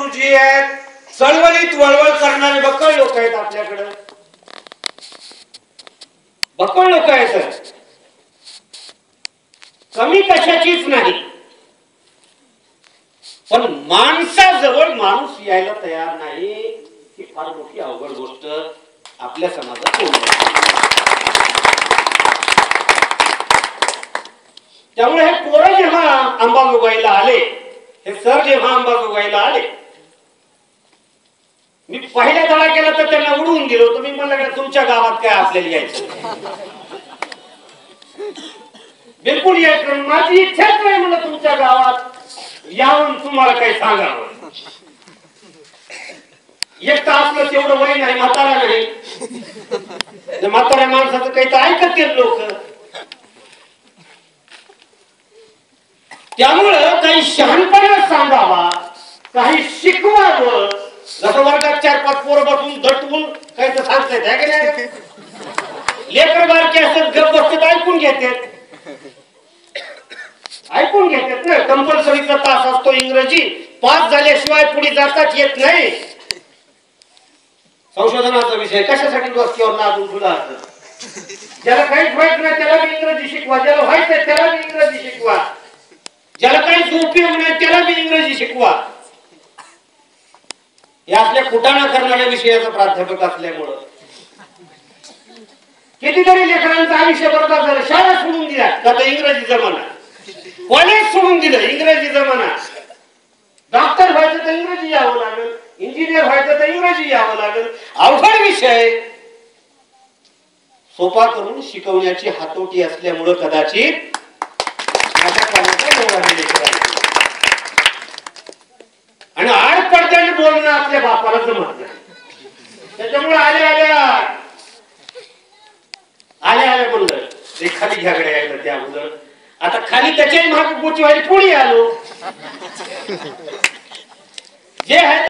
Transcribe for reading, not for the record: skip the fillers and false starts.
गुरुजी आहेत, चळवळीत वळवळ करणारे बक्कळ लोक आहेत आपल्याकडे, बक्कळ लोक आहेत, कमी कशाचीच नाही, पण माणसाजवळ माणूस यायला तयार नाही ही फार मोठी अवघड गोष्ट आपल्या समाजात होते. त्यामुळे हे पोरं जेव्हा अंबाजोगाईला आले, हे सर जेव्हा अंबाजोगाईला आले, मी पहिल्या धडा केला तर त्यांना उडवून दिलो. तुम्ही म्हणलं तुमच्या गावात काय आपल्याला यायचं, बिलकुल यायचं, माझी इच्छाच नाही म्हणलं तुमच्या गावात यावून तुम्हाला काही सांगावं. एकटा आपलं तेवढं वय नाही, म्हातारा नाही, म्हाताऱ्या माणसाचं काही तर ऐकत लोक. त्यामुळं काही शहाणपणा सांगावा, काही शिकवावं. जसं वर्गात 4-5 पोरं बसून दटवून काही तर सांगतायत आहे की नाही, लेकर बारके असतात गप बसतात, ऐकून घेतात, ऐकून घेतात ना. कंपल्सरीचा तास असतो इंग्रजी, पास झाल्याशिवाय पुढे जाताच येत नाही. संशोधनाचा विषय कशासाठी वस्तीवर नादून सुद्धा असत. ज्याला काहीच माहित नाही त्याला बी इंग्रजी शिकवा, ज्याला माहित आहे त्याला बी इंग्रजी शिकवा, ज्याला काहीच उपयोग नाही त्याला बी इंग्रजी शिकवा. या आपल्या कुटाणा करणाऱ्या विषयाचा प्राध्यापक असल्यामुळं कितीतरी लेकरांचं आयुष्य बरोबर झालं. शाळा सोडून दिल्या का तर इंग्रजी जमाना, कॉलेज सोडून दिलं इंग्रजी जमाना, डॉक्टर व्हायचं तर इंग्रजी यावं लागेल, इंजिनियर व्हायचं तर इंग्रजी यावं लागेल. अवघड विषय सोपा करून शिकवण्याची हातोटी असल्यामुळं कदाचित आणि आड पडद्याने बोलणं आपल्या बापाला जमत नाही. त्याच्यामुळे आल्या म्हणलं ते खाली घ्याकडे यायला त्या अगोदर, आता खाली त्याच्याही महाग गोची व्हायची पुढे आलो जे आहे